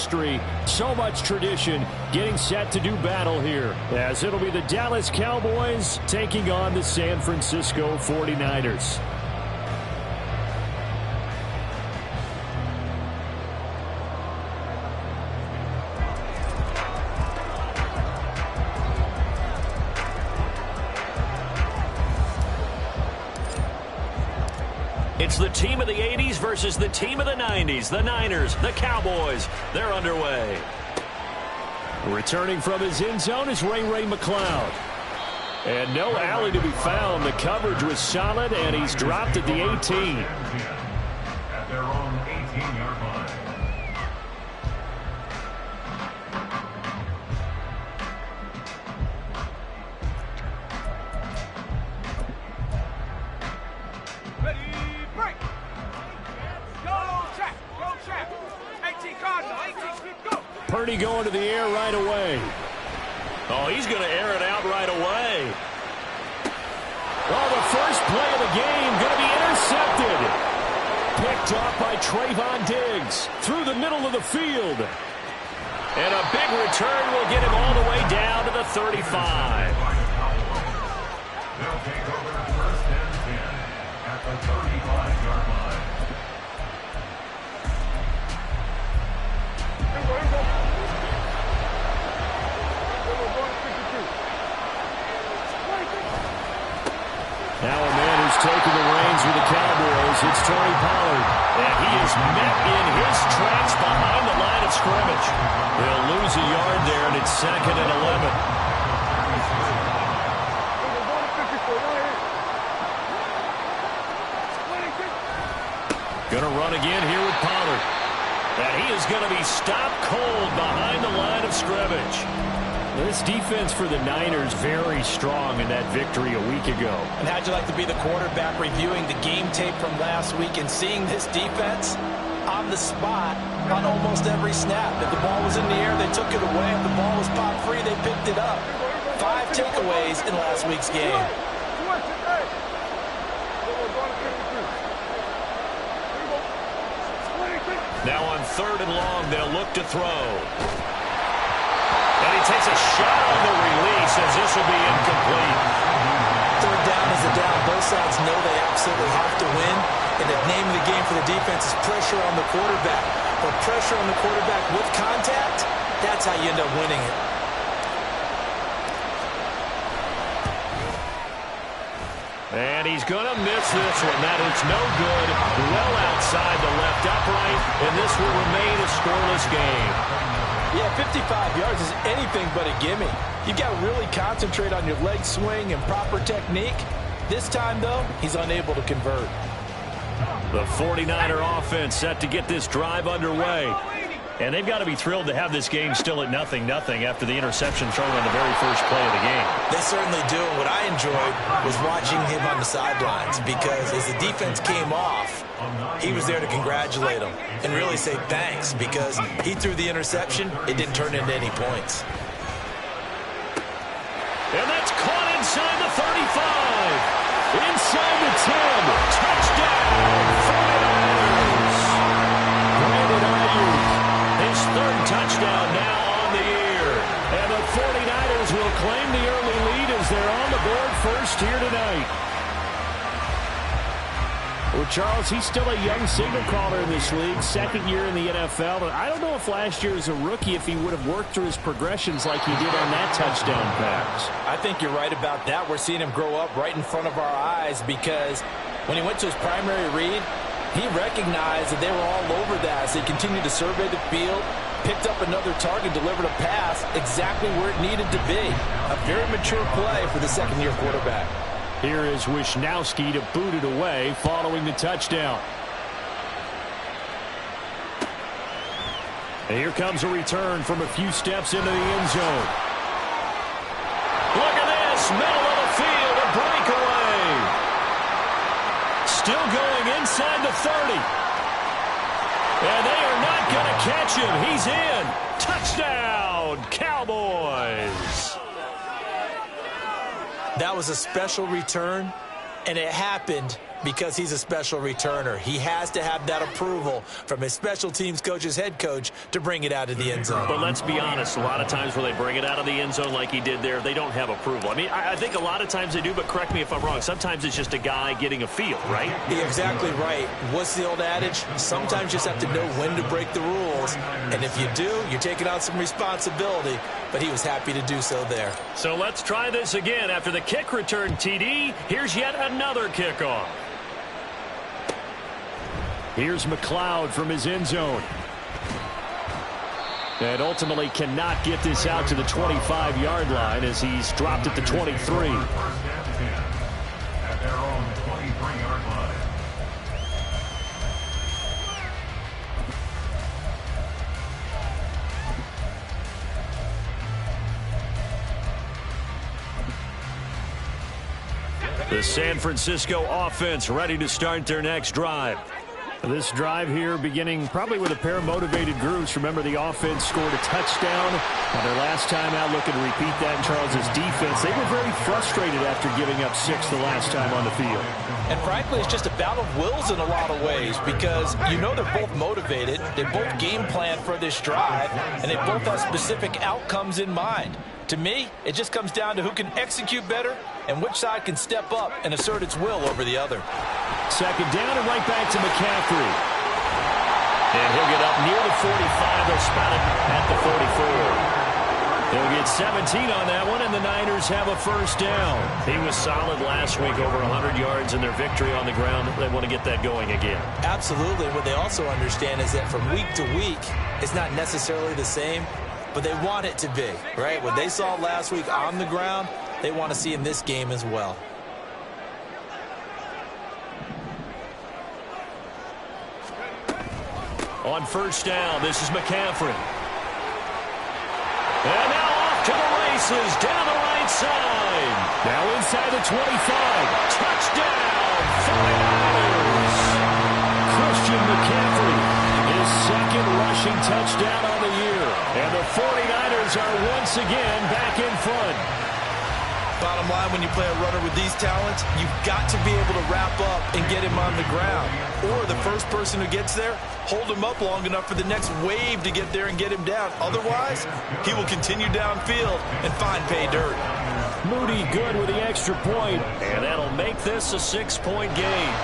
history, so much tradition, getting set to do battle here, as it'll be the Dallas Cowboys taking on the San Francisco 49ers. It's the team of the 80s versus the team of the 90s. The Niners, the Cowboys, they're underway. Returning from his end zone is Ray McCloud. And no alley to be found. The coverage was solid, and he's dropped at the 18. At their own 18-yard line. Purdy going to the air right away. Oh, he's going to air it out right away. Oh, the first play of the game going to be intercepted. Picked off by Trayvon Diggs through the middle of the field. And a big return will get him all the way down to the 35. They'll take over first and 10 at the 35-yard line. Now a man who's taken the reins with the Cowboys, it's Tony Pollard. And he is met in his tracks behind the line of scrimmage. He'll lose a yard there, and it's 2nd and 11. Going to run again here with Pollard. And he is going to be stopped cold behind the line of scrimmage. This defense for the Niners very strong in that victory a week ago. And how'd you like to be the quarterback reviewing the game tape from last week and seeing this defense on the spot on almost every snap? If the ball was in the air, they took it away. If the ball was popped free, they picked it up. 5 takeaways in last week's game. Now on 3rd and long, they'll look to throw. And he takes a shot on the release as this will be incomplete. 3rd down is a down. Both sides know they absolutely have to win. And the name of the game for the defense is pressure on the quarterback. But pressure on the quarterback with contact, that's how you end up winning it. And he's going to miss this one. That is no good. Well outside the left upright. And this will remain a scoreless game. Yeah, 55 yards is anything but a gimme. You've got to really concentrate on your leg swing and proper technique. This time, though, he's unable to convert. The 49er offense set to get this drive underway. And they've got to be thrilled to have this game still at 0-0 after the interception thrown on the very first play of the game. They certainly do. And what I enjoyed was watching him on the sidelines, because as the defense came off, he was there to congratulate them and really say thanks, because he threw the interception. It didn't turn into any points. And that's caught inside the 35. Inside the 10. Touchdown, 49ers. Brandon Ayuk, his 3rd touchdown now on the year. And the 49ers will claim the early lead as they're on the board first here tonight. Well, Charles, he's still a young signal caller in this league, 2nd year in the NFL. And I don't know if last year as a rookie, if he would have worked through his progressions like he did on that touchdown pass. I think you're right about that. We're seeing him grow up right in front of our eyes, because when he went to his primary read, he recognized that they were all over that. So he continued to survey the field, picked up another target, delivered a pass exactly where it needed to be. A very mature play for the 2nd-year quarterback. Here is Wisnowski to boot it away following the touchdown. And here comes a return from a few steps into the end zone. Look at this, middle of the field, a breakaway. Still going inside the 30. And they are not going to catch him. He's in. Touchdown, Cowboys. That was a special return, and it happened Because he's a special returner. He has to have that approval from his special teams coach's head coach to bring it out of the end zone. But let's be honest, a lot of times when they bring it out of the end zone like he did there, they don't have approval. I mean, I think a lot of times they do, but correct me if I'm wrong. Sometimes it's just a guy getting a feel, right? You're exactly right. What's the old adage? Sometimes you just have to know when to break the rules. And if you do, you're taking on some responsibility. But he was happy to do so there. So let's try this again. After the kick return TD, here's yet another kickoff. Here's McLeod from his end zone. And ultimately cannot get this out to the 25-yard line as he's dropped at the 23. First and 10 at their own 23-yard line. The San Francisco offense ready to start their next drive. This drive here beginning probably with a pair of motivated groups. Remember, the offense scored a touchdown on their last time out. Looking to repeat that in Charles's defense. They were very frustrated after giving up 6 the last time on the field. And frankly, it's just a battle of wills in a lot of ways because you know they're both motivated. They both game plan for this drive, and they both have specific outcomes in mind. To me, it just comes down to who can execute better and which side can step up and assert its will over the other. Second down and right back to McCaffrey. And he'll get up near the 45. They'll spot it at the 44. They'll get 17 on that one, and the Niners have a first down. He was solid last week, over 100 yards in their victory on the ground. They want to get that going again. Absolutely. What they also understand is that from week to week, it's not necessarily the same, but they want it to be, right? What they saw last week on the ground, they want to see in this game as well. On first down, this is McCaffrey. And now off to the races, down the right side. Now inside the 25. Touchdown, 49ers. Christian McCaffrey, his second rushing touchdown on the year. And the 49ers are once again back in front. Bottom line, when you play a runner with these talents, you've got to be able to wrap up and get him on the ground. Or the first person who gets there, hold him up long enough for the next wave to get there and get him down. Otherwise, he will continue downfield and find pay dirt. Moody good with the extra point. And that'll make this a 6-point game.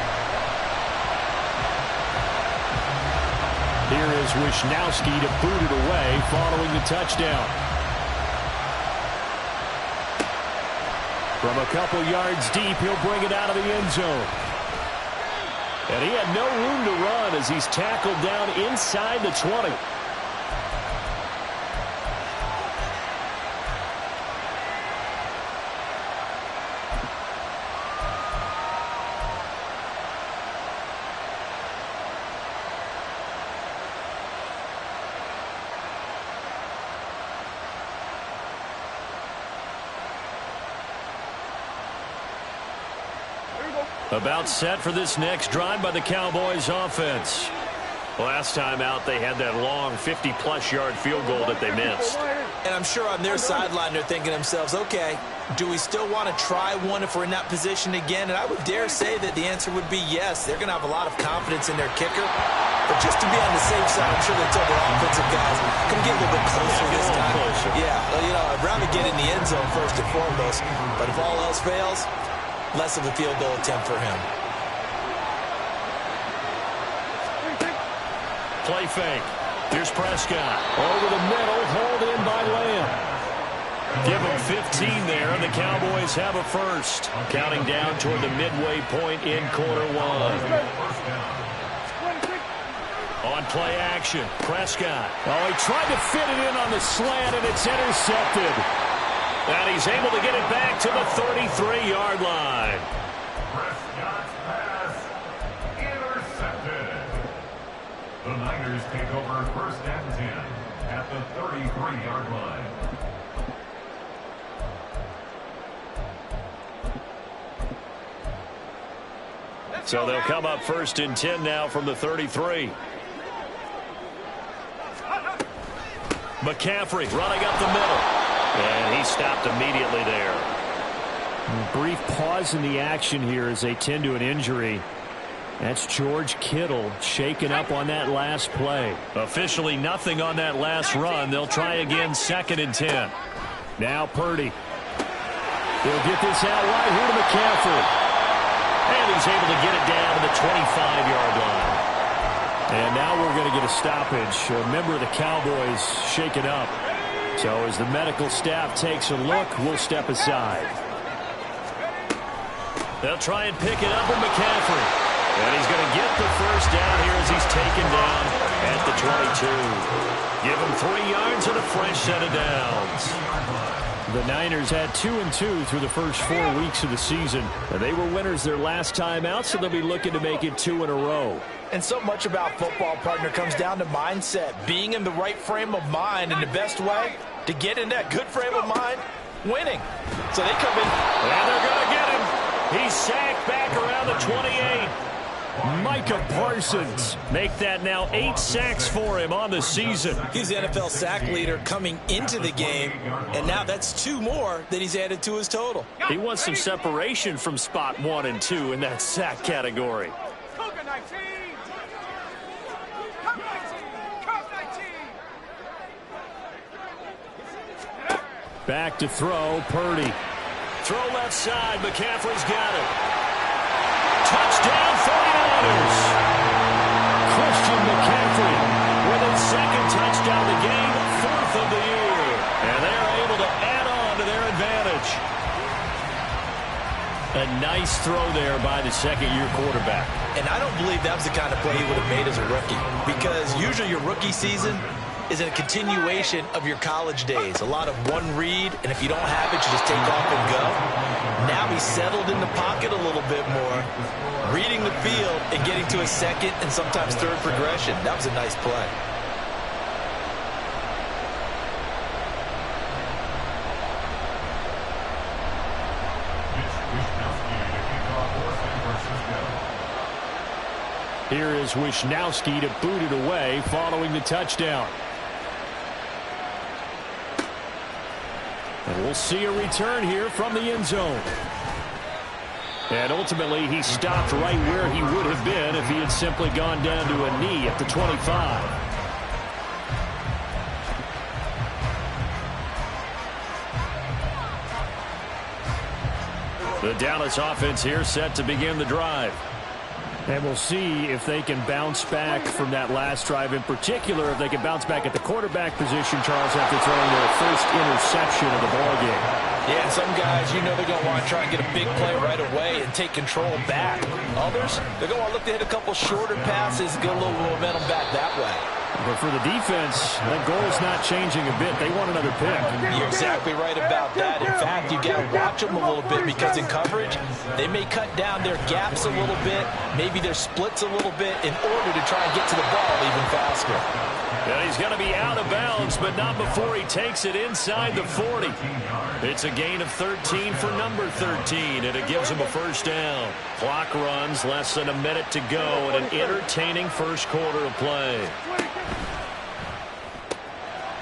Here is Wisnowski to boot it away following the touchdown. From a couple yards deep, he'll bring it out of the end zone. And he had no room to run as he's tackled down inside the 20. About set for this next drive by the Cowboys offense. Last time out, they had that long 50-plus yard field goal that they missed. And I'm sure on their sideline they're thinking to themselves, okay, do we still want to try one if we're in that position again? And I would dare say that the answer would be yes. They're going to have a lot of confidence in their kicker. But just to be on the safe side, I'm sure they told their offensive guys, can we get a little bit closer this time? Closer. Yeah, well, you know, I'd rather get in the end zone first and foremost. But if all else fails, less of a field goal attempt for him. Play fake. Here's Prescott. Over the middle, hauled in by Lamb. Give them 15 there, and the Cowboys have a first. Counting down toward the midway point in quarter one. On play action, Prescott. Oh, he tried to fit it in on the slant, and it's intercepted. And he's able to get it back to the 33-yard line. Prescott's pass intercepted. The Niners take over first and 10 at the 33-yard line. So they'll come up first and 10 now from the 33. McCaffrey running up the middle. And he stopped immediately there. A brief pause in the action here as they tend to an injury. That's George Kittle shaken up on that last play. Officially nothing on that last run. They'll try again, 2nd and 10. Now Purdy. He'll get this out wide here to McCaffrey. And he's able to get it down to the 25-yard line. And now we're going to get a stoppage. A member of the Cowboys shaken up. So as the medical staff takes a look, we'll step aside. They'll try and pick it up with McCaffrey. And he's going to get the first down here as he's taken down at the 22. Give him 3 yards and a fresh set of downs. The Niners had 2-2 through the first 4 weeks of the season. And they were winners their last time out, so they'll be looking to make it 2 in a row. And so much about football, partner, comes down to mindset. Being in the right frame of mind, and the best way to get in that good frame of mind, winning. So they come in. And they're going to get him. He's sacked back around the 28. Micah Parsons. Make that now 8 sacks for him on the season. He's the NFL sack leader coming into the game, and now that's 2 more that he's added to his total. He wants some separation from spot 1 and 2 in that sack category. Back to throw, Purdy. Throw left side, McCaffrey's got it. Touchdown 49ers. Christian McCaffrey With his 2nd touchdown of the game, 4th of the year. And they're able to add on to their advantage. A nice throw there by the 2nd-year quarterback. And I don't believe that was the kind of play he would have made as a rookie, because usually your rookie season is a continuation of your college days. A lot of one read, and if you don't have it, you just take off and go. Now he's settled in the pocket a little bit more, reading the field and getting to a 2nd and sometimes 3rd progression. That was a nice play. Here is Wishnowsky to boot it away following the touchdown. And we'll see a return here from the end zone. And ultimately, he stopped right where he would have been if he had simply gone down to a knee at the 25. The Dallas offense here set to begin the drive. And we'll see if they can bounce back from that last drive, in particular, if they can bounce back at the quarterback position, Charles, after throwing their first interception of the ballgame. Yeah, and some guys, you know they're going to want to try and get a big play right away and take control back. Others, they're going to want to look to hit a couple shorter passes and get a little momentum back that way. But for the defense, that goal's not changing a bit. They want another pick. You're exactly right about that. In fact, you got to watch them a little bit, because in coverage, they may cut down their gaps a little bit, maybe their splits a little bit, in order to try and get to the ball even faster. And he's going to be out of bounds, but not before he takes it inside the 40. It's a gain of 13 for number 13, and it gives him a first down. Clock runs, less than a minute to go, and an entertaining first quarter of play.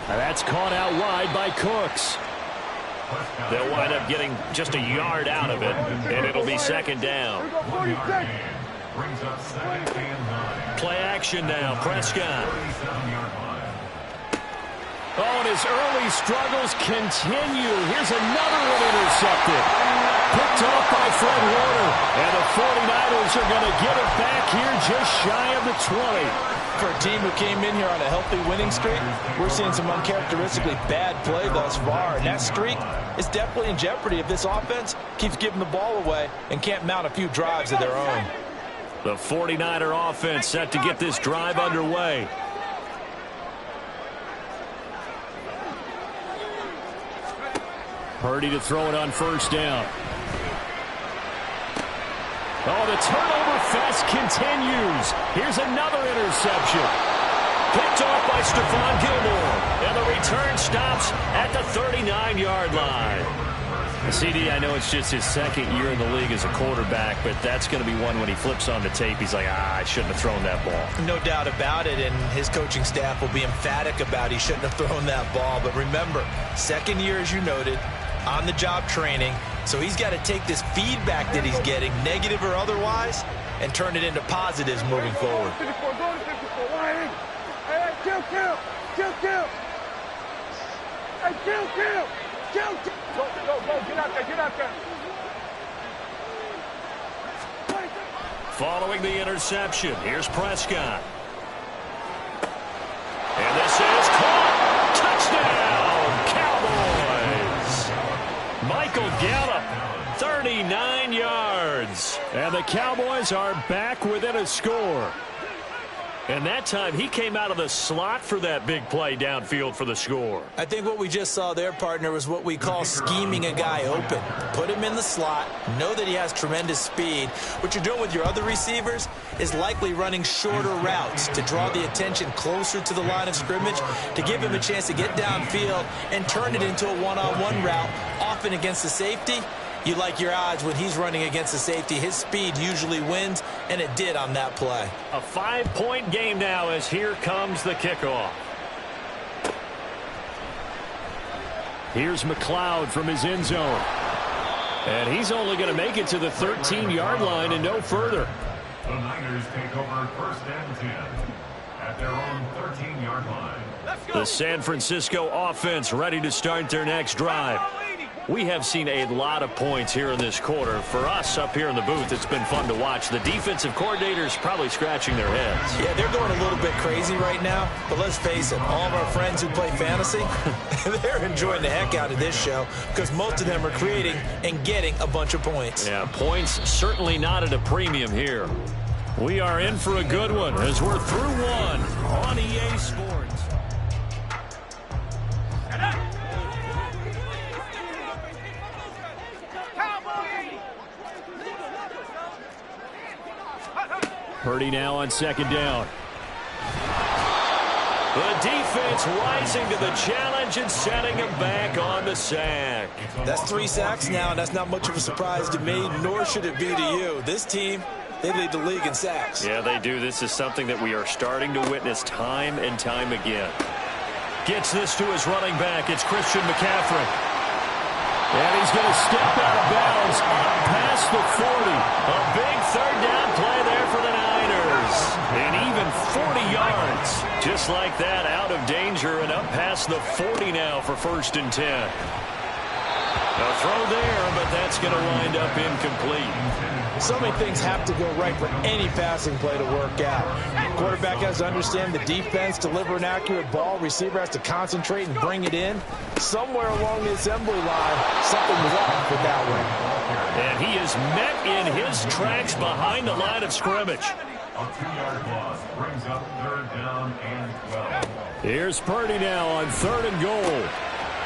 And that's caught out wide by Cooks. They'll wind up getting just a yard out of it, and it'll be 2nd down. Play action now, Prescott. Oh, and his early struggles continue. Here's another one intercepted. Picked off by Fred Warner. And the 49ers are going to get it back here just shy of the 20. For a team who came in here on a healthy winning streak, we're seeing some uncharacteristically bad play thus far. And that streak is definitely in jeopardy if this offense keeps giving the ball away and can't mount a few drives of their own. The 49er offense set to get this drive underway. Purdy to throw it on first down. Oh, the turnover fest continues. Here's another interception. Picked off by Stephon Gilmore. And the return stops at the 39-yard line. CD, I know it's just his 2nd year in the league as a quarterback, but that's going to be one when he flips on the tape, he's like, I shouldn't have thrown that ball. No doubt about it, and his coaching staff will be emphatic about he shouldn't have thrown that ball. But remember, 2nd year, as you noted, on-the-job training, So he's got to take this feedback that he's getting, negative or otherwise, and turn it into positives moving forward. Following the interception, here's Prescott. And this is caught. Touchdown, Cowboys. Michael Gallup, 39 yards. And the Cowboys are back within a score. And that time he came out of the slot for that big play downfield for the score. I think what we just saw there, partner, was what we call scheming a guy open. Put him in the slot, know that he has tremendous speed. What you're doing with your other receivers is likely running shorter routes to draw the attention closer to the line of scrimmage, to give him a chance to get downfield and turn it into a one-on-one route, often against the safety. You like your odds when he's running against the safety. His speed usually wins, and it did on that play. A 5-point game now as here comes the kickoff. Here's McLeod from his end zone. And he's only going to make it to the 13-yard line and no further. The Niners take over 1st and 10 at their own 13-yard line. The San Francisco offense ready to start their next drive. We have seen a lot of points here in this quarter. For us up here in the booth, it's been fun to watch. The defensive coordinators probably scratching their heads. Yeah, they're going a little bit crazy right now. But let's face it, all of our friends who play fantasy, they're enjoying the heck out of this show because most of them are creating and getting a bunch of points. Yeah, points certainly not at a premium here. We are in for a good one as we're through one on EA Sports. Purdy now on 2nd down. The defense rising to the challenge and setting him back on the sack. That's 3 sacks now, and that's not much of a surprise to me, nor should it be to you. This team, they lead the league in sacks. Yeah, they do. This is something that we are starting to witness time and time again. Gets this to his running back. It's Christian McCaffrey. And he's going to step out of bounds past the 40. A big 3rd down play there for the Niners. And even 40 yards. Just like that, out of danger and up past the 40 now for 1st and 10. A throw there, but that's going to wind up incomplete. So many things have to go right for any passing play to work out. Quarterback has to understand the defense, deliver an accurate ball. Receiver has to concentrate and bring it in. Somewhere along the assembly line, something was off with that one. And he is met in his tracks behind the line of scrimmage. A 2-yard loss brings up 3rd down and 12. Here's Purdy now on 3rd and goal.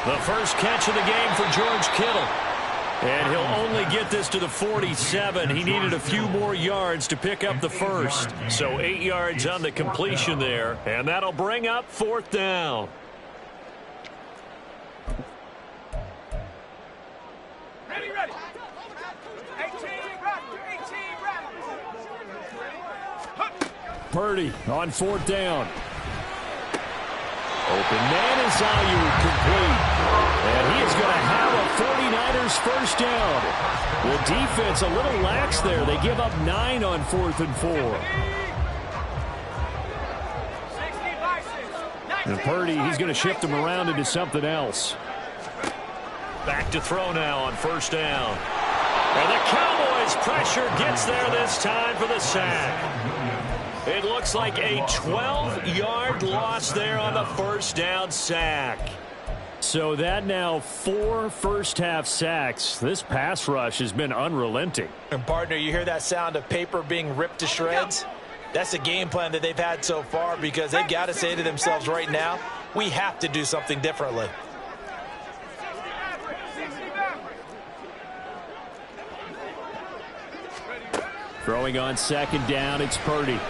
The first catch of the game for George Kittle. And he'll only get this to the 47. He needed a few more yards to pick up the first. So 8 yards on the completion there. And that'll bring up 4th down. Ready. 18, Purdy on 4th down. Open man is Ayuk, complete. And he is going to have a 49ers first down. The defense a little lax there. They give up 9 on 4th and 4. And Purdy, he's going to shift them around into something else. Back to throw now on 1st down. And the Cowboys pressure gets there this time for the sack. It looks like a 12-yard loss there on the 1st down sack. So that now 4 first-half sacks. This pass rush has been unrelenting. And, partner, you hear that sound of paper being ripped to shreds? That's the game plan that they've had so far because they've got to say to themselves right now, we have to do something differently. Throwing on 2nd down, it's Purdy.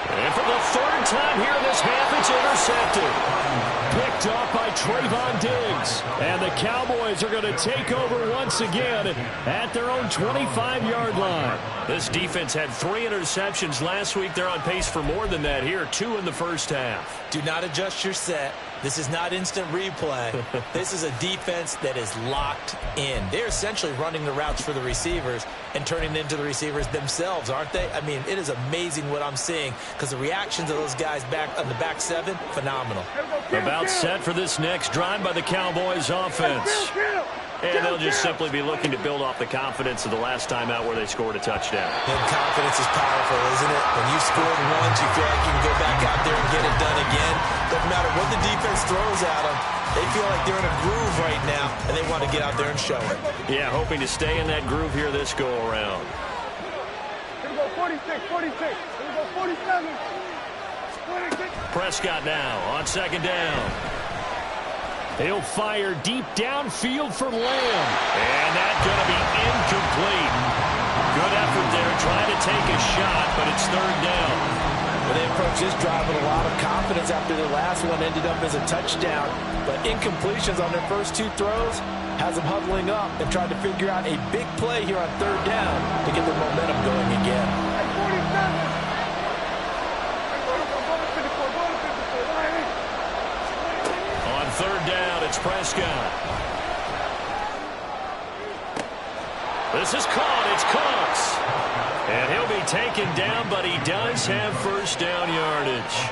And for the 3rd time here in this half, it's intercepted. Picked off by Trayvon Diggs. And the Cowboys are going to take over once again at their own 25-yard line. This defense had 3 interceptions last week. They're on pace for more than that here, 2 in the first half. Do not adjust your set. This is not instant replay. This is a defense that is locked in. They're essentially running the routes for the receivers and turning it into the receivers themselves, aren't they? I mean, it is amazing what I'm seeing because the reactions of those guys back on the back seven, phenomenal. About set for this next drive by the Cowboys offense. And they'll just simply be looking to build off the confidence of the last time out where they scored a touchdown. And confidence is powerful, isn't it? When you scored once, you feel like you can go back out there and get it done again. Doesn't matter what the defense throws at them. They feel like they're in a groove right now, and they want to get out there and show it. Yeah, hoping to stay in that groove here this go-around. Here we go, 46, 46. Here we go, 47. 46. Prescott now on second down. He'll fire deep downfield for Lamb. And that's going to be incomplete. Good effort there trying to take a shot, but it's third down. Well, they approached this drive with a lot of confidence after their last one ended up as a touchdown. But incompletions on their first two throws has them huddling up and trying to figure out a big play here on third down to get their momentum going again. Hey, 47. Third down, it's Prescott. This is caught, it's Cooks. And he'll be taken down, but he does have first down yardage.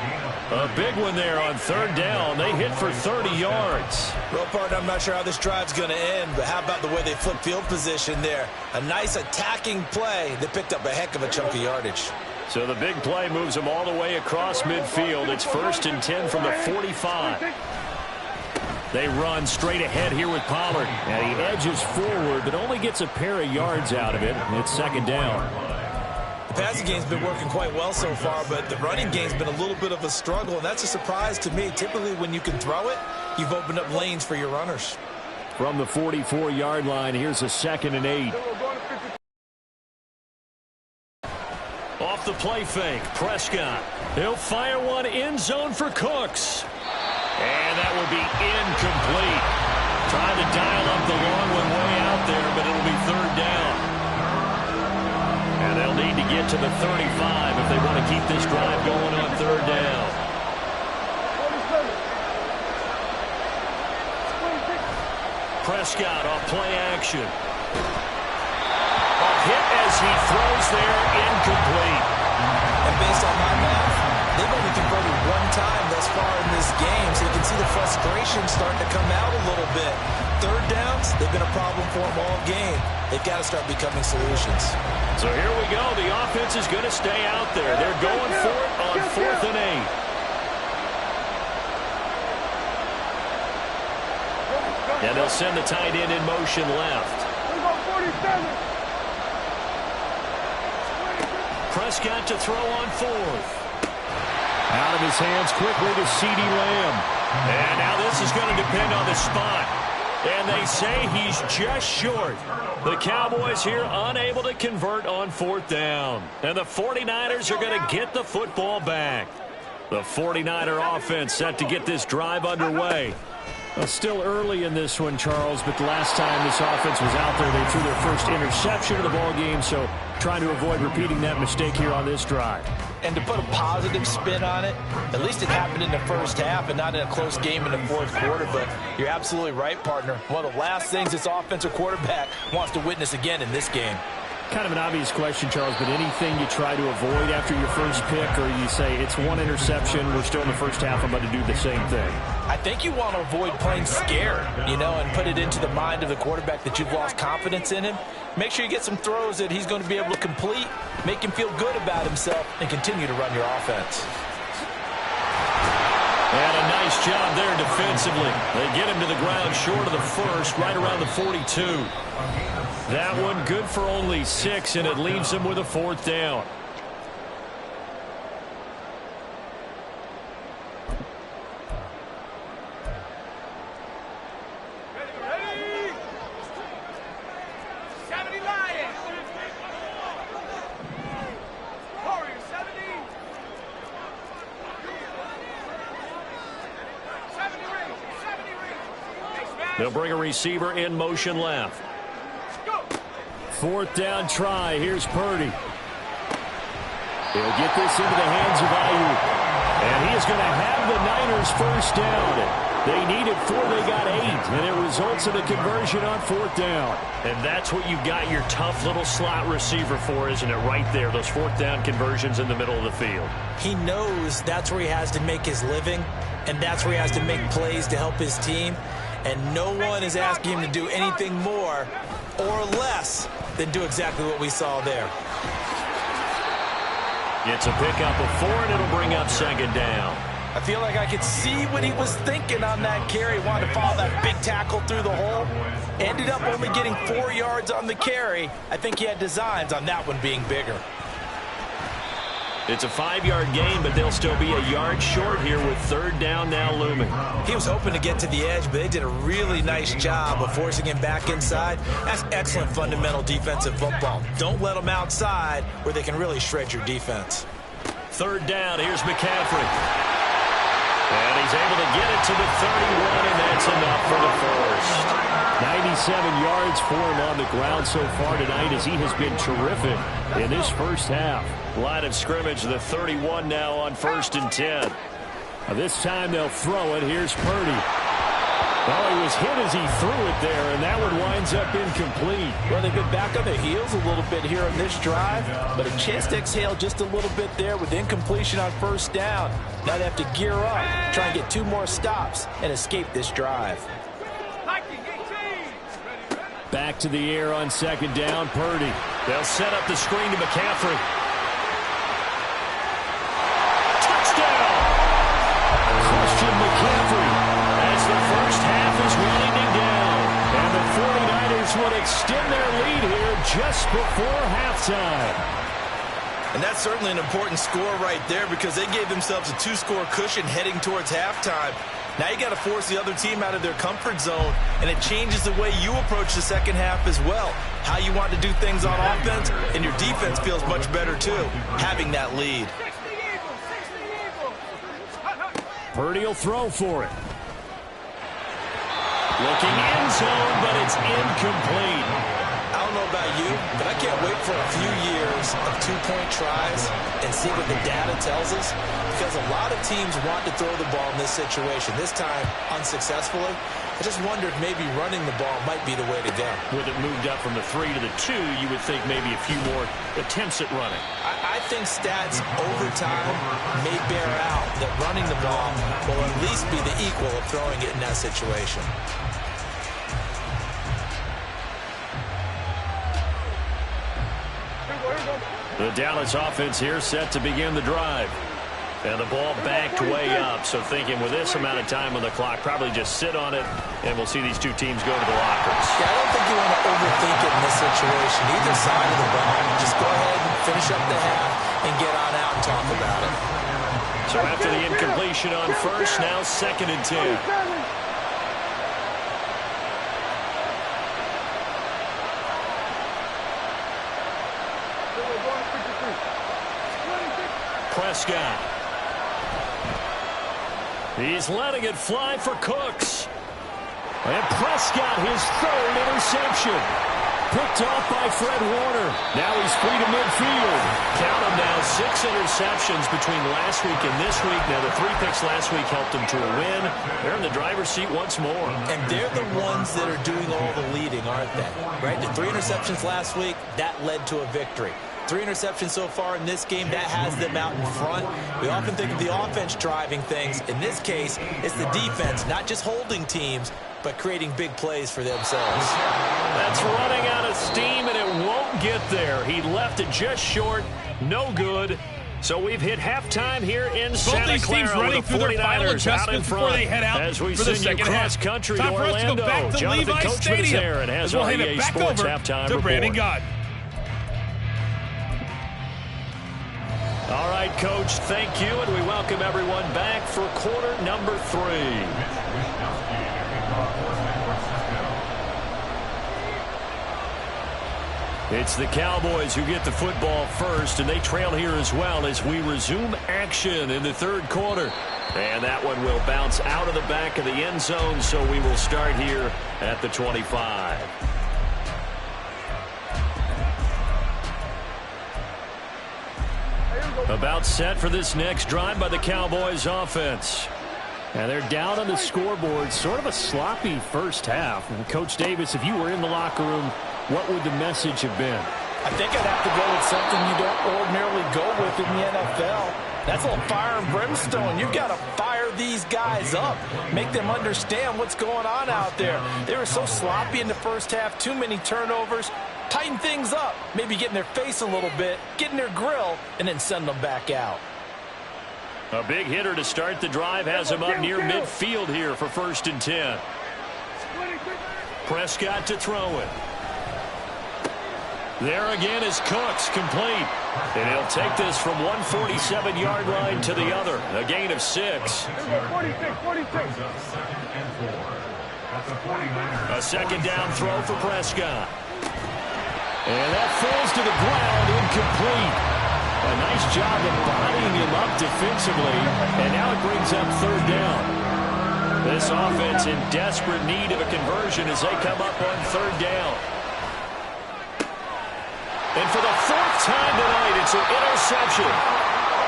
A big one there on third down. They hit for 30 yards. Well, partner, I'm not sure how this drive's going to end, but how about the way they flip field position there? A nice attacking play that picked up a heck of a chunk of yardage. So the big play moves them all the way across midfield. It's 1st and 10 from the 45. They run straight ahead here with Pollard. And he edges forward, but only gets a pair of yards out of it. It's second down. The passing game's been working quite well so far, but the running game's been a little bit of a struggle, and that's a surprise to me. Typically, when you can throw it, you've opened up lanes for your runners. From the 44-yard line, here's a 2nd and 8. Off the play fake, Prescott. He'll fire one end zone for Cooks. And that will be incomplete. Trying to dial up the long one way out there, but it'll be third down. And they'll need to get to the 35 if they want to keep this drive going on third down. Prescott off play action. A hit as he throws there, incomplete. And based on my math, they've only converted one time thus far in this game, so you can see the frustration starting to come out a little bit. Third downs, they've been a problem for them all game. They've got to start becoming solutions. So here we go. The offense is going to stay out there. They're going for it on 4th and 8. And they'll send the tight end in motion left. Prescott to throw on 4th. Out of his hands quickly to CeeDee Lamb. And now this is going to depend on the spot. And they say he's just short. The Cowboys here unable to convert on 4th down. And the 49ers are going to get the football back. The 49er offense set to get this drive underway. Well, still early in this one, Charles, but the last time this offense was out there, they threw their first interception of the ball game, so trying to avoid repeating that mistake here on this drive. And to put a positive spin on it, at least it happened in the first half and not in a close game in the fourth quarter, but you're absolutely right, partner. One of the last things this offensive quarterback wants to witness again in this game. Kind of an obvious question, Charles, but anything you try to avoid after your first pick, or you say it's one interception, we're still in the first half, I'm about to do the same thing? I think you want to avoid playing scared, you know, and put it into the mind of the quarterback that you've lost confidence in him. Make sure you get some throws that he's going to be able to complete, make him feel good about himself, and continue to run your offense. And a nice job there defensively. They get him to the ground short of the first, right around the 42. That one good for only 6, and it leaves them with a 4th down. They'll bring a receiver in motion left. 4th down try. Here's Purdy. He'll get this into the hands of Ayuk. And he is going to have the Niners first down. They needed 4, they got 8, and it results in a conversion on 4th down. And that's what you've got your tough little slot receiver for, isn't it? Right there, those 4th down conversions in the middle of the field. He knows that's where he has to make his living, and that's where he has to make plays to help his team. And no one is asking him to do anything more or less than do exactly what we saw there. It's a pickup of 4, and it'll bring up 2nd down. I feel like I could see what he was thinking on that carry. Wanted to follow that big tackle through the hole. Ended up only getting 4 yards on the carry. I think he had designs on that one being bigger. It's a 5-yard gain, but they'll still be a yard short here with 3rd down now looming. He was hoping to get to the edge, but they did a really nice job of forcing him back inside. That's excellent fundamental defensive football. Don't let them outside where they can really shred your defense. 3rd down, here's McCaffrey. And he's able to get it to the 31, and that's enough for the first. 97 yards for him on the ground so far tonight as he has been terrific in this first half. Line of scrimmage, the 31 now on 1st and 10. This time they'll throw it. Here's Purdy. Oh, he was hit as he threw it there, and that one winds up incomplete. Well, they've been back on their heels a little bit here on this drive, but a chance to exhale just a little bit there with incompletion on 1st down. Now they have to gear up, try and get 2 more stops, and escape this drive. Back to the air on 2nd down, Purdy. They'll set up the screen to McCaffrey. Touchdown! Christian McCaffrey. As the first half is winding down. And the 49ers will extend their lead here just before halftime. And that's certainly an important score right there because they gave themselves a 2-score cushion heading towards halftime. Now you got to force the other team out of their comfort zone, and it changes the way you approach the second half as well. How you want to do things on offense, and your defense feels much better too, having that lead. Purdy will throw for it. Looking end zone, but it's incomplete. I don't know about you, but I can't wait for a few years of 2-point tries and see what the data tells us, because a lot of teams want to throw the ball in this situation, this time unsuccessfully. I just wondered maybe running the ball might be the way to go. With it moved up from the 3 to the 2, you would think maybe a few more attempts at running. I think stats over time may bear out that running the ball will at least be the equal of throwing it in that situation. The Dallas offense here set to begin the drive. And the ball backed way up, so thinking with this amount of time on the clock, probably just sit on it, and we'll see these two teams go to the lockers. Yeah, I don't think you want to overthink it in this situation. Either side of the ball, just go ahead and finish up the half and get on out and talk about it. So after the incompletion on 1st, now 2nd and 10. Prescott. He's letting it fly for Cooks. And Prescott, his 3rd interception. Picked off by Fred Warner. Now he's free to midfield. Count them now, 6 interceptions between last week and this week. Now the 3 picks last week helped them to a win. They're in the driver's seat once more. And they're the ones that are doing all the leading, aren't they? Right? The 3 interceptions last week, that led to a victory. 3 interceptions so far in this game, that has them out in front. We often think of the offense driving things. In this case, it's the defense, not just holding teams, but creating big plays for themselves. That's running out of steam, and it won't get there. He left it just short. No good. So we've hit halftime here in Santa Clara with the 49ers out in front they head out as we for the send you second half. cross-country to Time for us to go Orlando. back to Jonathan Levi Coachman is Stadium there and has as we'll our hand EA it back Sports over halftime to report. Brandon God. All right, Coach, thank you, and we welcome everyone back for quarter number 3. It's the Cowboys who get the football first, and they trail here as well as we resume action in the 3rd quarter. And that one will bounce out of the back of the end zone, so we will start here at the 25. Here we go, About set for this next drive by the Cowboys offense. And they're down on the scoreboard. Sort of a sloppy first half. And Coach Davis, if you were in the locker room, what would the message have been? I think I'd have to go with something you don't ordinarily go with in the NFL. That's a little fire and brimstone. You've got to fire these guys up. Make them understand what's going on out there. They were so sloppy in the first half. Too many turnovers. Tighten things up. Maybe get in their face a little bit. Get in their grill. And then send them back out. A big hitter to start the drive has him up near midfield here for 1st and 10. Prescott to throw it. There again is Cooks, complete. And he'll take this from 147-yard line to the other. A gain of 6. A second down throw for Prescott. And that falls to the ground, incomplete. A nice job of bodying him up defensively. And now it brings up 3rd down. This offense in desperate need of a conversion as they come up on 3rd down. And for the 4th time tonight, it's an interception.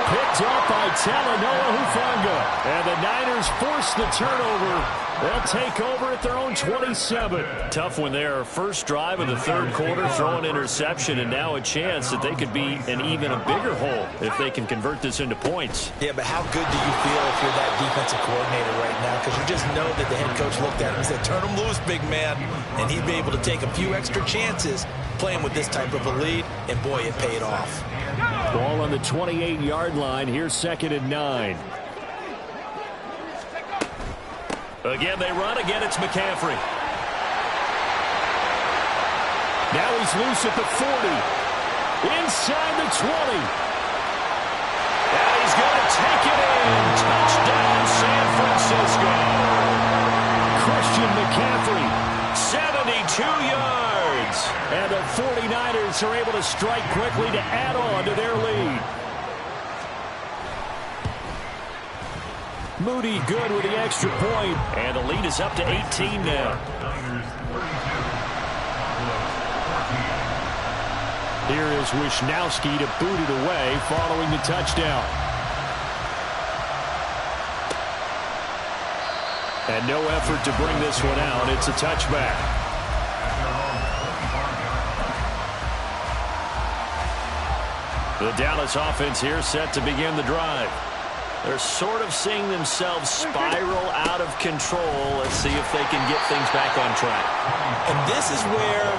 Picked up by Talanoa Hufanga. And the Niners force the turnover. They'll take over at their own 27. Tough one there. First drive of the 3rd quarter, throw an interception, and now a chance that they could be in even a bigger hole if they can convert this into points. Yeah, but how good do you feel if you're that defensive coordinator right now? Because you just know that the head coach looked at him and said, turn him loose, big man. And he'd be able to take a few extra chances playing with this type of a lead, and boy, it paid off. Ball on the 28-yard line. Here's 2nd and 9. Again, they run. Again, it's McCaffrey. Now he's loose at the 40. Inside the 20. And he's going to take it in. Touchdown, San Francisco. Christian McCaffrey, 72 yards. And the 49ers are able to strike quickly to add on to their lead. Moody good with the extra point. And the lead is up to 18 now. Here is Wisnowski to boot it away following the touchdown. And no effort to bring this one out. It's a touchback. The Dallas offense here set to begin the drive. They're sort of seeing themselves spiral out of control. Let's see if they can get things back on track. And this is where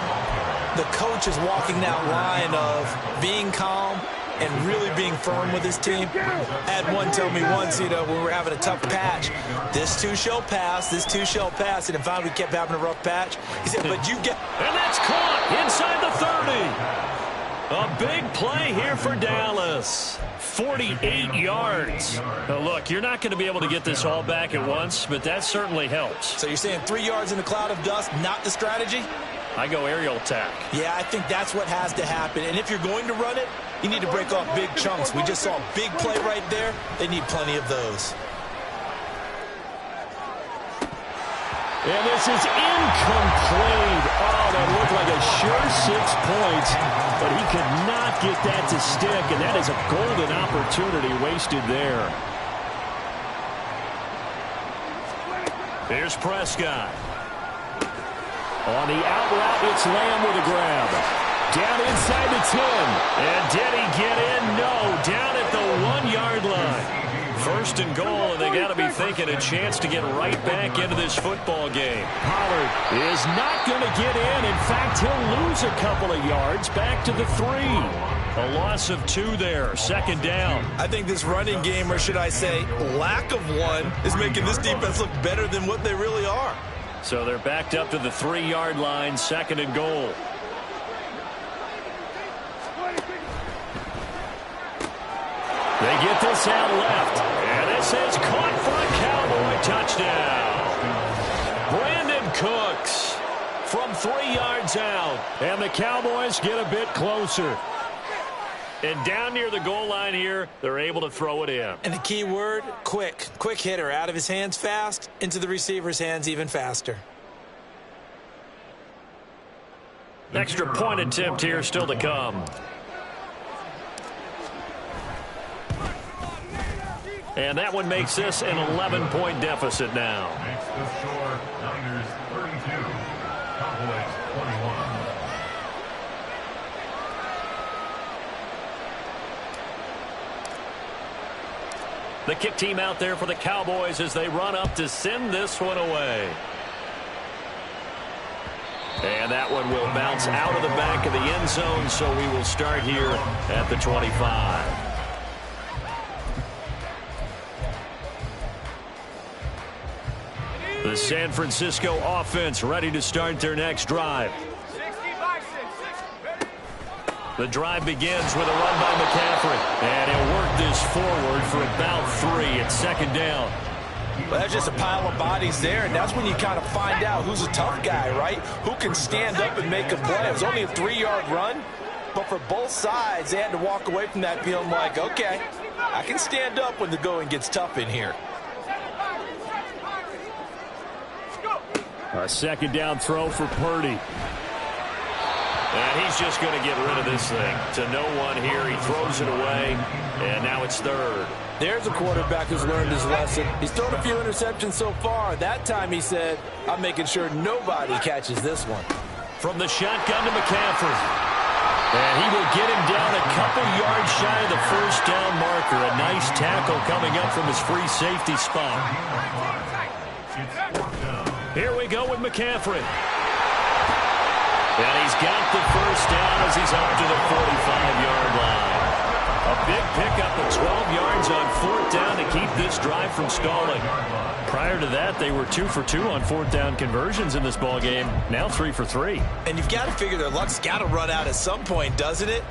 the coach is walking that line of being calm and really being firm with his team. I had one tell me once, when we were having a tough patch, this too shall pass, this too shall pass. And if we kept having a rough patch, he said, but you get... And that's caught inside the 30. A big play here for Dallas. 48 yards. Now look, you're not going to be able to get this all back at once, but that certainly helps. So you're saying 3 yards in a cloud of dust, not the strategy? I go aerial attack. Yeah, I think that's what has to happen. And if you're going to run it, you need to break off big chunks. We just saw a big play right there. They need plenty of those. And this is incomplete. Oh, that looked like a sure 6 points, but he could not get that to stick, and that is a golden opportunity wasted there. Here's Prescott. On the out route, it's Lamb with a grab. Down inside the 10. And did he get in? No. Down at the 1-yard line. 1st and goal, and they got to be thinking a chance to get right back into this football game. Pollard is not going to get in. In fact, he'll lose a couple of yards back to the 3. A loss of 2 there. 2nd down. I think this running game, or should I say lack of one, is making this defense look better than what they really are. So they're backed up to the 3-yard line. 2nd and goal. They get this out left. And this is caught for a Cowboy touchdown. Brandon Cooks from 3 yards out. And the Cowboys get a bit closer. And down near the goal line here, they're able to throw it in. And the key word, quick. Quick hitter. Out of his hands fast, into the receiver's hands even faster. Extra point attempt here still to come. And that one makes this an 11-point deficit now. Makes the score Niners 32, Cowboys 21. The kick team out there for the Cowboys as they run up to send this one away. And that one will bounce out of the back of the end zone, so we will start here at the 25. The San Francisco offense ready to start their next drive. The drive begins with a run by McCaffrey. And he'll work this forward for about 3 at second down. Well, that's just a pile of bodies there, and that's when you kind of find out who's a tough guy, right? Who can stand up and make a play. It was only a 3-yard run, but for both sides, they had to walk away from that feeling like, okay, I can stand up when the going gets tough in here. A second down throw for Purdy. And he's just going to get rid of this thing. To no one here. He throws it away, and now it's third. There's a quarterback who's learned his lesson. He's thrown a few interceptions so far. That time he said, I'm making sure nobody catches this one. From the shotgun to McCaffrey. And he will get him down a couple yards shy of the first down marker. A nice tackle coming up from his free safety spot. Here we go with McCaffrey. And he's got the first down as he's up to the 45-yard line. A big pickup of 12 yards on fourth down to keep this drive from stalling. Prior to that, they were 2 for 2 on fourth down conversions in this ballgame. Now 3 for 3. And you've got to figure their luck's got to run out at some point, doesn't it?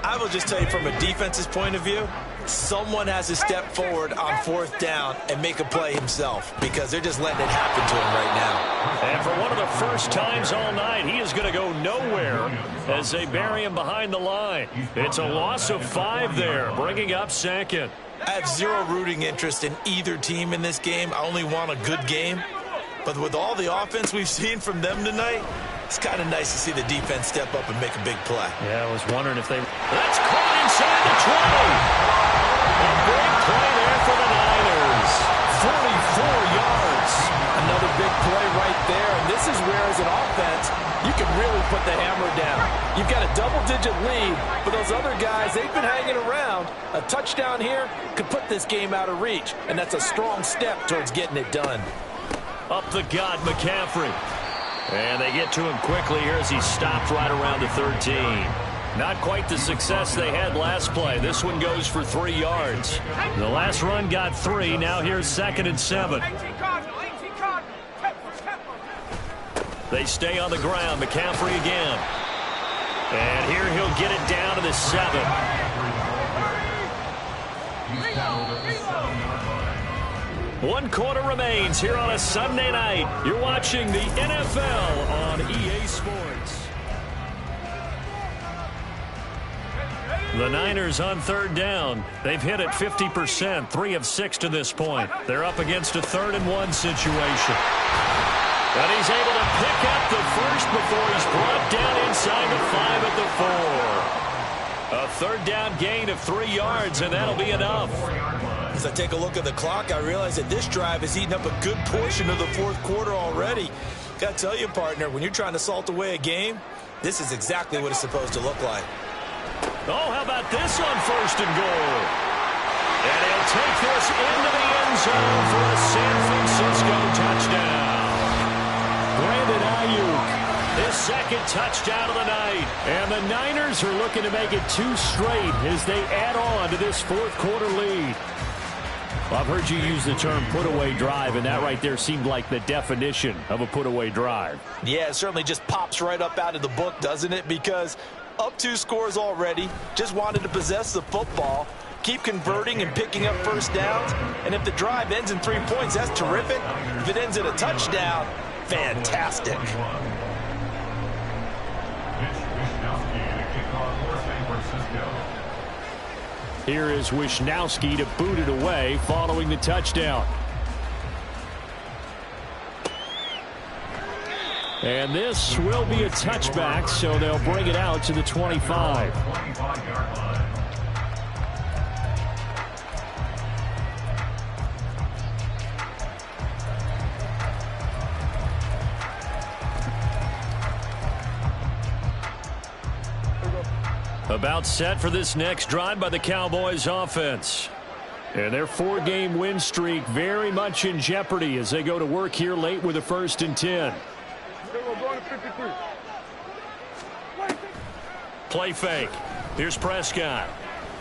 I will just tell you from a defense's point of view, someone has to step forward on fourth down and make a play himself because they're just letting it happen to him right now. And for one of the first times all night, he is going to go nowhere as they bury him behind the line. It's a loss of 5 there, bringing up second. I have zero rooting interest in either team in this game. I only want a good game. But with all the offense we've seen from them tonight, it's kind of nice to see the defense step up and make a big play. Yeah, I was wondering if they... That's caught inside the 20. A big play there for the Niners. 44 yards. Another big play right there. And this is where, as an offense, you can really put the hammer down. You've got a double-digit lead, but those other guys, they've been hanging around. A touchdown here could put this game out of reach, and that's a strong step towards getting it done. Up the gut, McCaffrey. And they get to him quickly here as he stopped right around the 13. Not quite the success they had last play. This one goes for 3 yards. The last run got 3. Now here's 2nd and 7. They stay on the ground. McCaffrey again. And here he'll get it down to the 7. One quarter remains here on a Sunday night. You're watching the NFL on EA Sports. The Niners on third down. They've hit it 50%, 3 of 6 to this point. They're up against a 3rd and 1 situation. And he's able to pick up the first before he's brought down inside the 5 at the 4. A third down gain of 3 yards, and that'll be enough. As I take a look at the clock, I realize that this drive has eaten up a good portion of the fourth quarter already. Got to tell you, partner, when you're trying to salt away a game, this is exactly what it's supposed to look like. Oh, how about this on 1st and goal? And he'll take this into the end zone for a San Francisco touchdown. Brandon Ayuk, his 2nd touchdown of the night. And the Niners are looking to make it 2 straight as they add on to this fourth quarter lead. Well, I've heard you use the term put-away drive, and that right there seemed like the definition of a put-away drive. Yeah, it certainly just pops right up out of the book, doesn't it? Because up 2 scores already, just wanted to possess the football, keep converting and picking up first downs. And if the drive ends in 3 points, that's terrific. If it ends in a touchdown, fantastic. Here is Wishnowsky to boot it away following the touchdown. And this will be a touchback, so they'll bring it out to the 25. About set for this next drive by the Cowboys offense. And their 4-game win streak very much in jeopardy as they go to work here late with a 1st and 10. Play fake. Here's Prescott.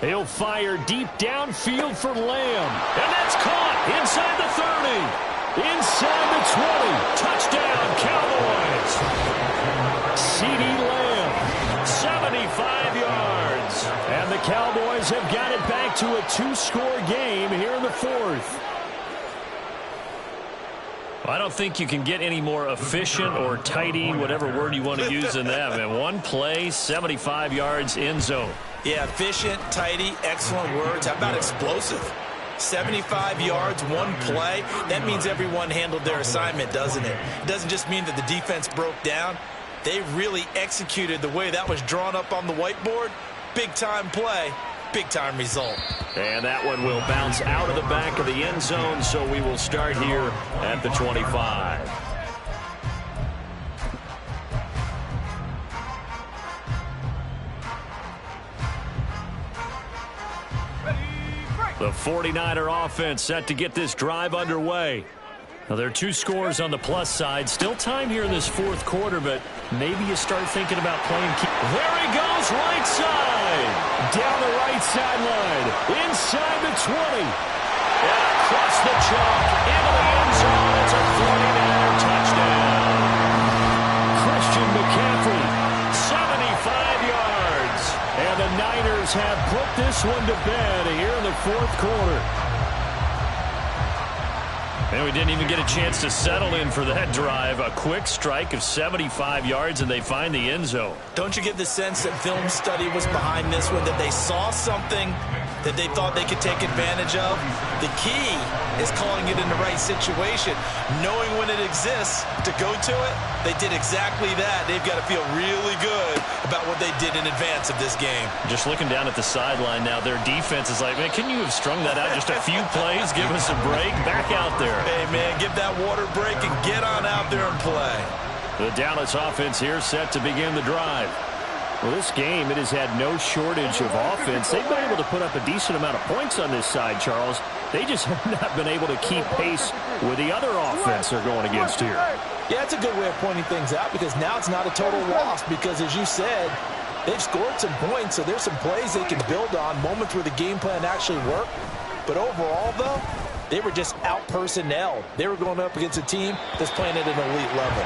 He'll fire deep downfield for Lamb. And that's caught inside the 30. Inside the 20. Touchdown, Cowboys. CeeDee Lamb, 75 yards. And the Cowboys have got it back to a 2-score game here in the 4th. I don't think you can get any more efficient or tidy, whatever word you want to use in that. Man, one play, 75 yards, end zone. Yeah, efficient, tidy, excellent words. How about explosive? 75 yards, one play. That means everyone handled their assignment, doesn't it? It doesn't just mean that the defense broke down. They really executed the way that was drawn up on the whiteboard. Big-time play, big-time result. And that one will bounce out of the back of the end zone, so we will start here at the 25. The 49er offense set to get this drive underway. Now, there are 2 scores on the plus side. Still time here in this 4th quarter, but maybe you start thinking about playing. There he goes, right side. Down the right sideline. Inside the 20. And across the chalk. Into the end zone. It's a 49er touchdown. Christian McCaffrey, 75 yards. And the Niners have put this one to bed here in the 4th quarter. And we didn't even get a chance to settle in for that drive. A quick strike of 75 yards, and they find the end zone. Don't you get the sense that film study was behind this one, that they saw something that they thought they could take advantage of? The key is calling it in the right situation, knowing when it exists to go to it. They did exactly that. They've got to feel really good about what they did in advance of this game. Just looking down at the sideline now, their defense is like, man, can you have strung that out just a few plays? Give us a break. Back out there. Hey, man, give that water break and get on out there and play. The Dallas offense here set to begin the drive. Well, this game, it has had no shortage of offense. They've been able to put up a decent amount of points on this side, Charles. They just have not been able to keep pace with the other offense they're going against here. Yeah, it's a good way of pointing things out because now it's not a total loss because, as you said, they've scored some points, so there's some plays they can build on, moments where the game plan actually worked. But overall, though, they were just out-personnel. They were going up against a team that's playing at an elite level.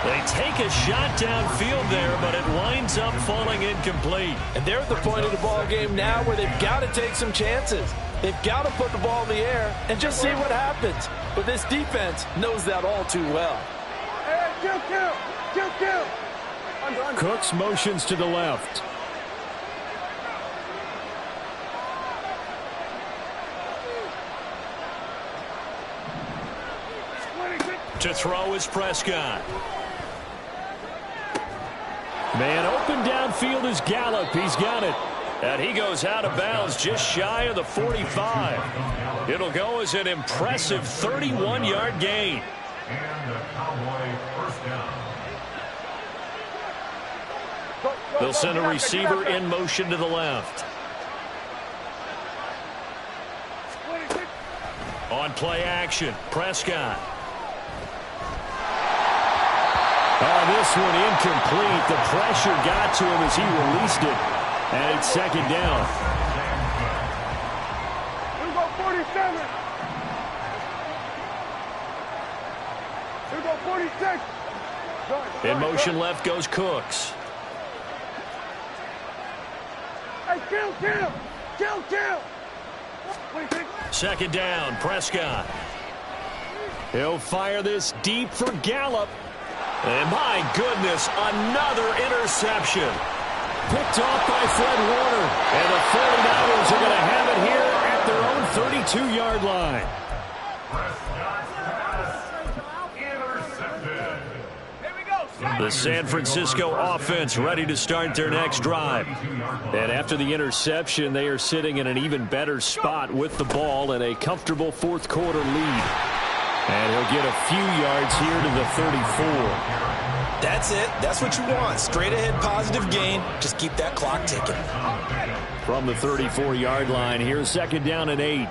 They take a shot downfield there, but it winds up falling incomplete. And they're at the point of the ball game now where they've got to take some chances. They've got to put the ball in the air and just see what happens. But this defense knows that all too well. Kill. Cooks motions to the left. To throw is Prescott. Man open downfield is Gallup. He's got it. And he goes out of bounds just shy of the 45. It'll go as an impressive 31-yard gain. And the Cowboy first down. They'll send a receiver in motion to the left. On play action, Prescott. Oh, this one incomplete. The pressure got to him as he released it. And it's 2nd down. Here we go, 47. Here we go, 46. In motion left goes Cooks. Hey, kill. 26. 2nd down, Prescott. He'll fire this deep for Gallup. And my goodness, another interception. Picked off by Fred Warner. And the 49ers are going to have it here at their own 32-yard line. Intercepted. The San Francisco offense ready to start their next drive. And after the interception, they are sitting in an even better spot with the ball and a comfortable 4th quarter lead. And he'll get a few yards here to the 34. That's it. That's what you want. Straight ahead positive gain. Just keep that clock ticking. From the 34-yard line, here's 2nd down and 8.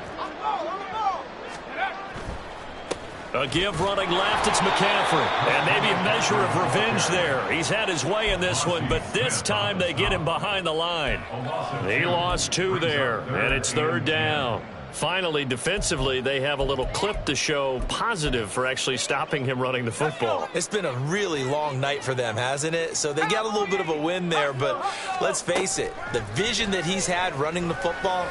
A give running left, it's McCaffrey. And maybe a measure of revenge there. He's had his way in this one, but this time they get him behind the line. He lost 2 there, and it's 3rd down. Finally, defensively, they have a little clip to show positive for actually stopping him running the football. It's been a really long night for them, hasn't it? So they got a little bit of a win there, but let's face it, the vision that he's had running the football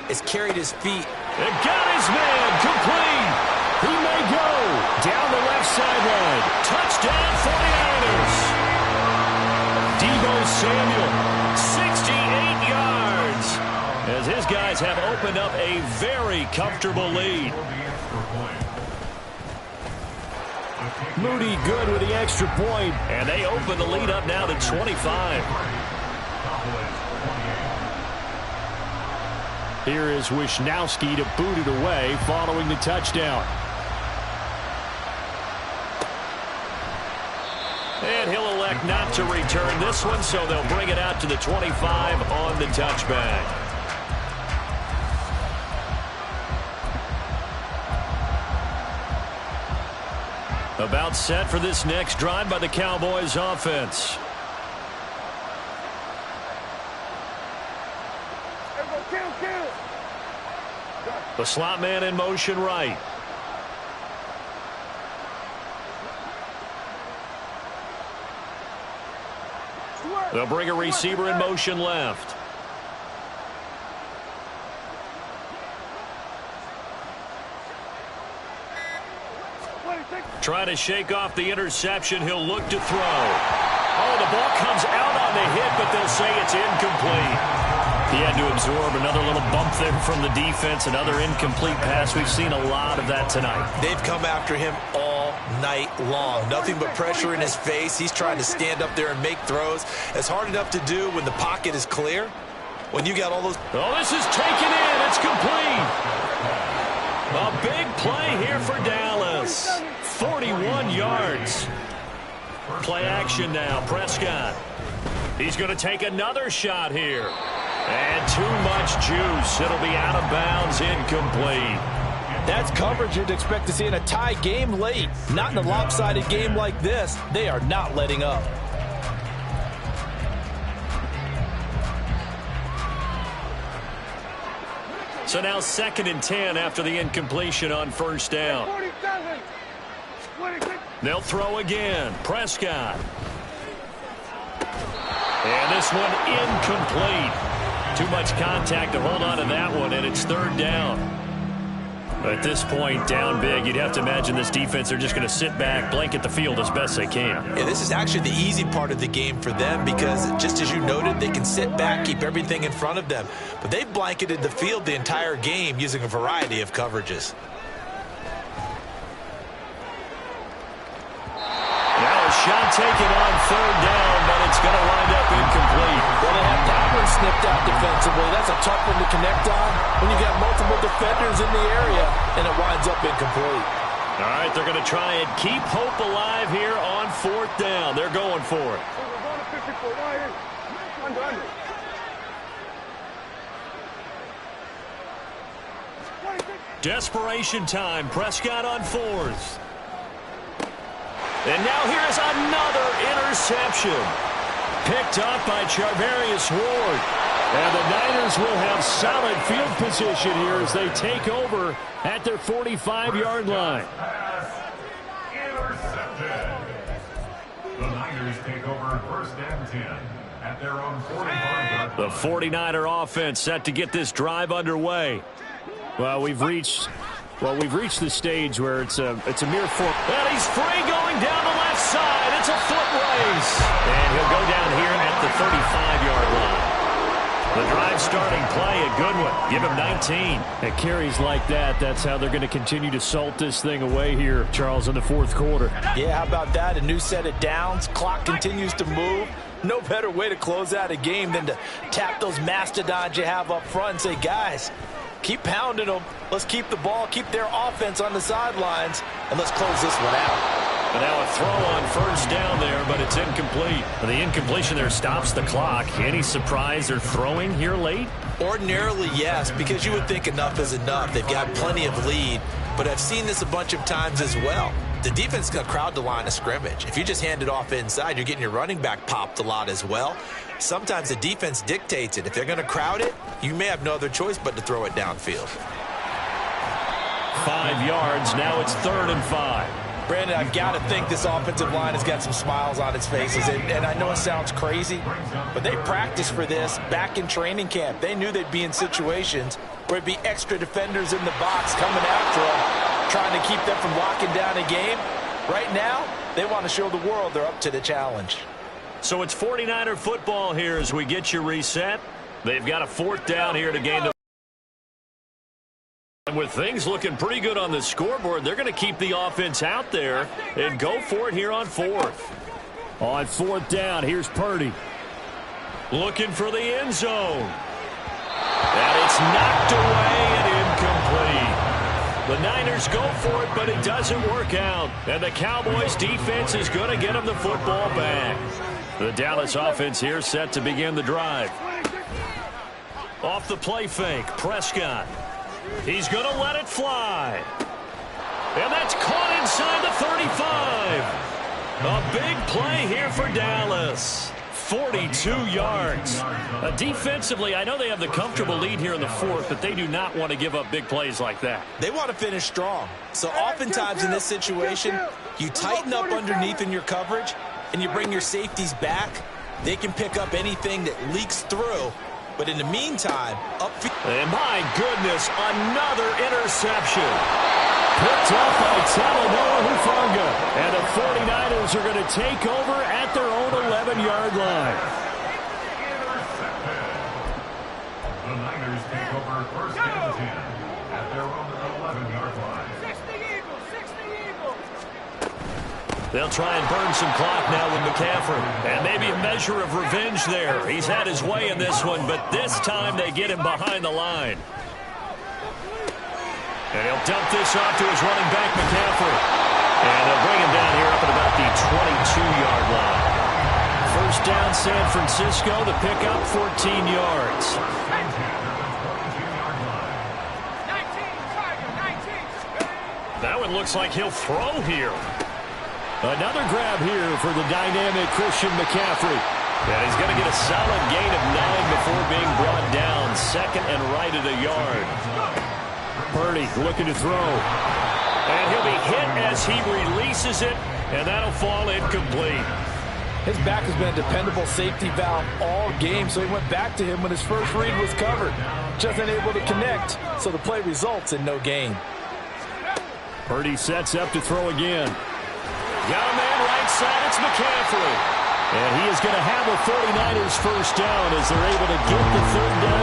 has carried his feet. And got his man complete. He may go Down the left sideline. touchdown 49ers. Deebo Samuel, 68 yards. As his guys have opened up a very comfortable lead. Moody good with the extra point. And they open the lead up now to 25. Here is Wisnowski to boot it away following the touchdown. And he'll elect not to return this one, so they'll bring it out to the 25 on the touchback. About set for this next drive by the Cowboys offense. The slot man in motion right. They'll bring a receiver in motion left. Trying to shake off the interception. He'll look to throw. Oh, the ball comes out on the hit, but they'll say it's incomplete. He had to absorb another little bump there from the defense, another incomplete pass. We've seen a lot of that tonight. They've come after him all night long. Nothing but pressure in his face. He's trying to stand up there and make throws. It's hard enough to do when the pocket is clear. When you got all those... Oh, this is taken in. It's complete. A big play here for Dallas. 41 yards. Play action now. Prescott. He's going to take another shot here. And too much juice. It'll be out of bounds, incomplete. That's coverage you'd expect to see in a tie game late. Not in a lopsided game like this. They are not letting up. So now 2nd and 10 after the incompletion on 1st down. They'll throw again. Prescott. And this one incomplete. Too much contact to hold on to that one, and it's 3rd down. At this point, down big, you'd have to imagine this defense are just going to sit back, blanket the field as best they can. Yeah, this is actually the easy part of the game for them because, just as you noted, they can sit back, keep everything in front of them. But they've blanketed the field the entire game using a variety of coverages. Now a shot taken on 3rd down, but it's going to wind up incomplete. Well, they have Power snipped out defensively. That's a tough one to connect on when you got multiple defenders in the area, and it winds up incomplete. All right, they're going to try and keep hope alive here on 4th down. They're going for it. Desperation time. Prescott on 4th. And now here's another interception. Picked up by Charvarius Ward. And the Niners will have solid field position here as they take over at their 45-yard line. Intercepted. The Niners take over 1st and 10 at their own 45-yard line. The 49er offense set to get this drive underway. Well, we've reached the stage where it's a mere four. And he's free going down the left side. It's a foot race. And he'll go down here at the 35-yard line. The drive starting play, a good one. Give him 19. At carries like that, that's how they're going to continue to salt this thing away here, Charles, in the 4th quarter. Yeah, how about that? A new set of downs. Clock continues to move. No better way to close out a game than to tap those mastodons you have up front and say, guys, Keep pounding them. Let's keep the ball, keep their offense on the sidelines, and let's close this one out. But now a throw on first down there, but it's incomplete. The incompletion there stops the clock. Any surprise they're throwing here late? Ordinarily, yes, because you would think enough is enough. They've got plenty of lead, but I've seen this a bunch of times as well. The defense is going to crowd the line of scrimmage. If you just hand it off inside, you're getting your running back popped a lot as well. Sometimes the defense dictates it. If they're going to crowd it, you may have no other choice but to throw it downfield. 5 yards. Now it's 3rd and 5. Brandon, I've got to think this offensive line has got some smiles on its faces. And I know it sounds crazy, but they practiced for this back in training camp. They knew they'd be in situations where it'd be extra defenders in the box coming after them, trying to keep them from locking down a game. Right now, they want to show the world they're up to the challenge. So it's 49er football here as we get you reset. They've got a 4th down here to gain the... And with things looking pretty good on the scoreboard, they're going to keep the offense out there and go for it here on 4th. On 4th down, here's Purdy. Looking for the end zone. And it's knocked away and incomplete. The Niners go for it, but it doesn't work out. And the Cowboys defense is going to get them the football back. The Dallas offense here set to begin the drive. Off the play fake, Prescott. He's going to let it fly. And that's caught inside the 35. A big play here for Dallas. 42 yards. Defensively, I know they have the comfortable lead here in the 4th, but they do not want to give up big plays like that. They want to finish strong. So oftentimes in this situation, you tighten up underneath in your coverage, and you bring your safeties back. They can pick up anything that leaks through. But in the meantime, upfield. And my goodness, another interception. Picked up by Talanoa Hufanga. And the 49ers are going to take over at their own 11-yard line. The Niners take over 1st and 10 at their own 11-yard line. 60 Eagles, 60 Eagles. They'll try and burn some clock now with McCaffrey. And maybe a measure of revenge there. He's had his way in this one, but this time they get him behind the line. And he'll dump this off to his running back, McCaffrey. And they'll bring him down here up at about the 22-yard line. 1st down, San Francisco. The pickup, 14 yards. 19. That one looks like he'll throw here. Another grab here for the dynamic Christian McCaffrey. And he's going to get a solid gain of 9 before being brought down. 2nd and right at a yard. Purdy looking to throw. And he'll be hit as he releases it, and that'll fall incomplete. His back has been a dependable safety valve all game, so he went back to him when his first read was covered. Just unable to connect, so the play results in no gain. Purdy sets up to throw again. Got a man right side, it's McCaffrey. And he is going to have the 49ers 1st down as they're able to get the 3rd down